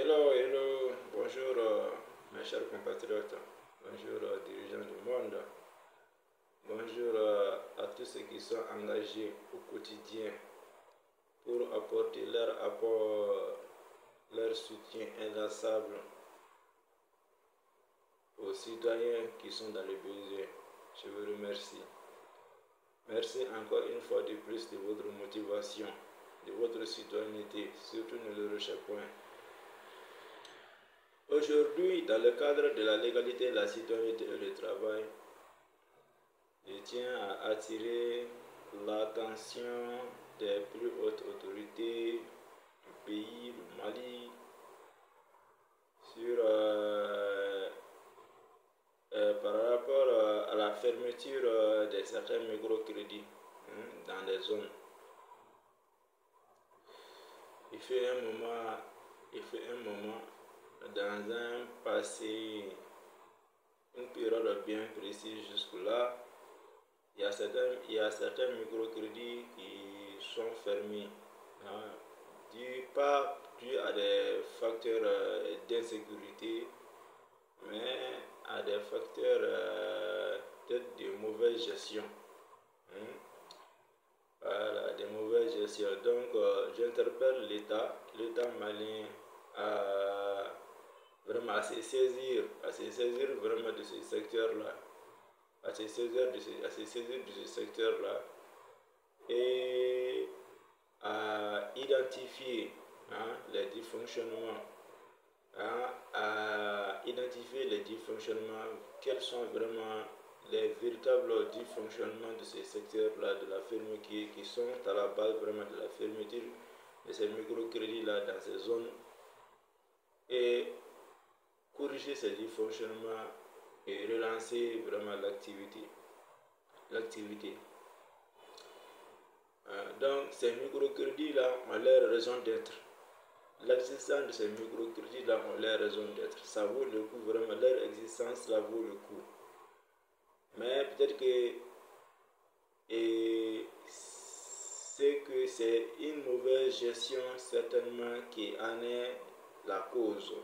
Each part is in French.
Hello, bonjour mes chers compatriotes, bonjour dirigeants du monde, bonjour à tous ceux qui sont engagés au quotidien pour apporter leur apport, leur soutien inlassable aux citoyens qui sont dans le besoin. Je vous remercie. Merci encore une fois de plus de votre motivation, de votre citoyenneté, surtout ne le relâchez point. Aujourd'hui, dans le cadre de la légalité, la citoyenneté et le travail, je tiens à attirer l'attention des plus hautes autorités du pays, du Mali, sur, par rapport à la fermeture de certains microcrédits dans les zones. Il fait un moment, dans un passé, une période bien précise jusque-là, il y a certains microcrédits qui sont fermés, pas dû à des facteurs d'insécurité, mais à des facteurs peut-être de mauvaise gestion. Voilà, de mauvaise gestion. Donc, j'interpelle l'État malien vraiment à se saisir vraiment de ce secteur-là, à se saisir de ce secteur-là et à identifier les dysfonctionnements, quels sont vraiment les véritables dysfonctionnements de ces secteurs-là, de la fermeture, qui sont à la base vraiment de la fermeture de ces microcrédits-là dans ces zones, et corriger ces dysfonctionnements et relancer vraiment l'activité. Donc ces microcrédits-là ont leur raison d'être. L'existence de ces microcrédits-là ont leur raison d'être. Ça vaut le coup, vraiment, leur existence, ça vaut le coup. Mais peut-être que c'est une mauvaise gestion certainement qui en est la cause.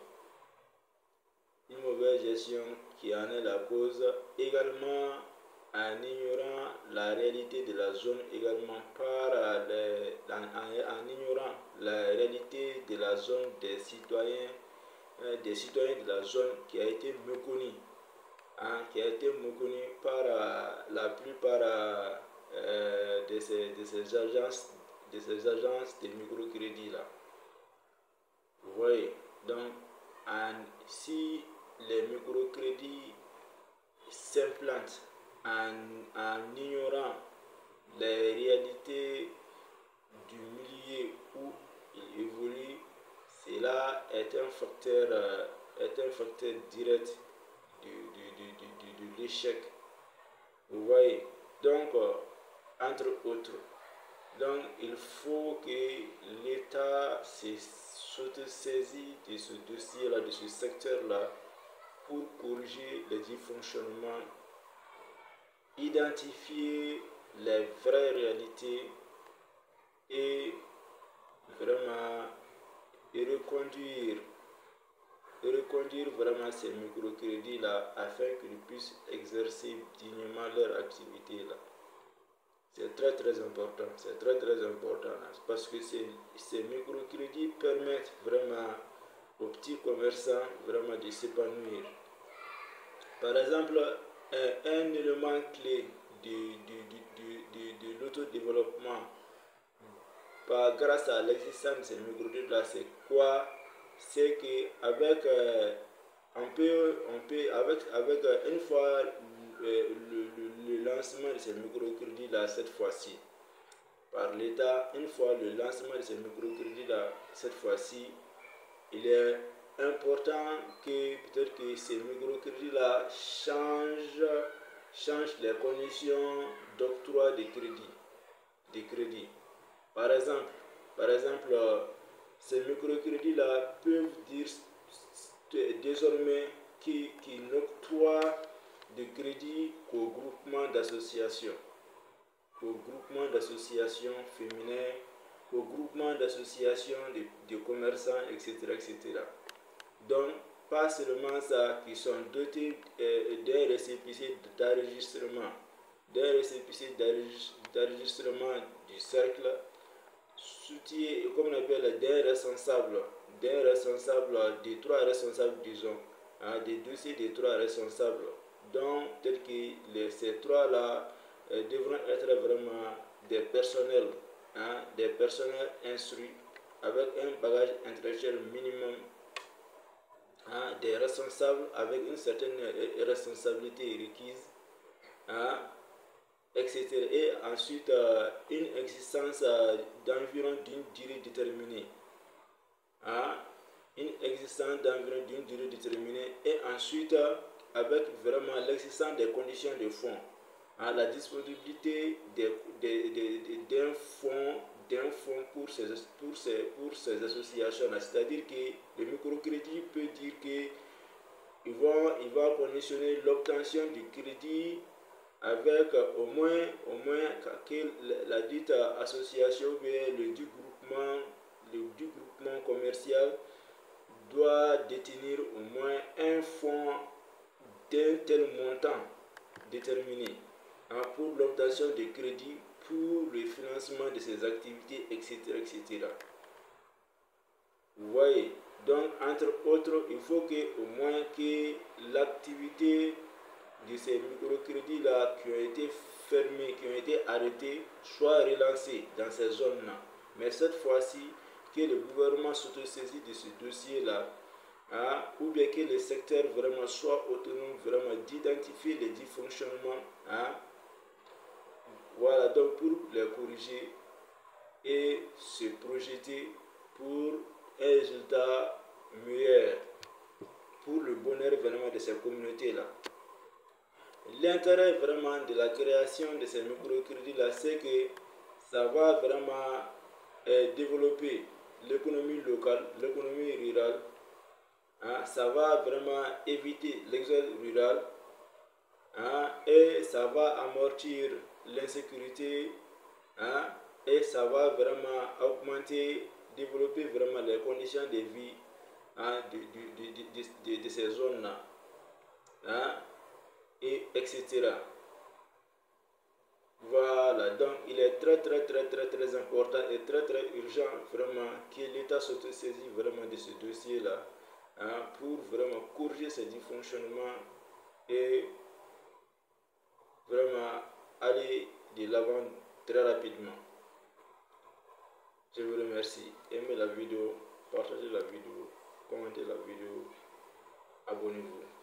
Une mauvaise gestion qui en est la cause, également en ignorant la réalité de la zone, également en ignorant la réalité de la zone des citoyens de la zone qui a été méconnue, par la plupart de ces agences de microcrédit là. Vous voyez, donc si les microcrédits s'implantent en ignorant les réalités du milieu où il évolue, cela est un facteur direct de l'échec. Vous voyez, donc entre autres, donc il faut que l'État s'auto-saisit de ce dossier-là, de ce secteur-là, pour corriger les dysfonctionnements, identifier les vraies réalités et vraiment reconduire vraiment ces microcrédits-là afin qu'ils puissent exercer dignement leur activité-là. C'est très important, parce que ces microcrédits permettent vraiment aux petits commerçants vraiment de s'épanouir. Par exemple, un élément clé de l'autodéveloppement grâce à l'existence de ces microcrédits-là, c'est quoi? C'est qu'avec une fois le lancement de ces microcrédits-là, cette fois-ci, par l'État, une fois le lancement de ces microcrédits-là, cette fois-ci, il est important que peut-être que ces microcrédits-là changent les conditions d'octroi de crédit. Par exemple, ces microcrédits-là peuvent dire désormais qu'ils n'octroient de crédit qu'aux groupements d'associations, féminins, aux groupements d'associations de commerçants, etc. Donc, pas seulement ça, qui sont dotés d'un récépissé d'enregistrement, d'enregistrement du cercle, soutien, comme on appelle, d'un responsable, des trois responsables, disons, hein, des dossiers des trois responsables, donc tel que ces trois-là devront être vraiment des personnels, hein, des personnels instruits avec un bagage intellectuel minimum, hein, des responsables avec une certaine responsabilité requise, hein, etc. Et ensuite, une existence d'environ d'une durée déterminée. Hein, une existence d'environ d'une durée déterminée. Et ensuite, avec vraiment l'existence des conditions de fonds, hein, la disponibilité d'un fonds pour ces associations. C'est-à-dire que le microcrédit peut dire que il va conditionner l'obtention du crédit avec au moins que la dite association ou le du groupement commercial doit détenir au moins un fonds d'un tel montant déterminé, hein, pour l'obtention de crédit pour le financement de ses activités, etc. etc. Vous voyez, donc entre autres, il faut que au moins que l'activité de ces microcrédits-là qui ont été fermés, qui ont été arrêtés, soit relancés dans ces zones-là. Mais cette fois-ci, que le gouvernement s'autosaisit de ce dossier-là, hein, ou bien que le secteur vraiment soit autonome, vraiment d'identifier les dysfonctionnements, hein, voilà, donc pour les corriger et se projeter pour un résultat meilleur, pour le bonheur vraiment de ces communautés-là. L'intérêt vraiment de la création de ces microcrédits-là, c'est que ça va vraiment développer l'économie locale, l'économie rurale. Hein, ça va vraiment éviter l'exode rural, hein, et ça va amortir l'insécurité, hein, et ça va vraiment augmenter, développer vraiment les conditions de vie, hein, de ces zones-là, hein, et etc. Voilà, donc il est très important et très urgent vraiment que l'État s'autosaisit vraiment de ce dossier-là, hein, pour vraiment corriger ces dysfonctionnements et vraiment aller de l'avant très rapidement. Je vous remercie. Aimez la vidéo, partagez la vidéo, commentez la vidéo, abonnez-vous.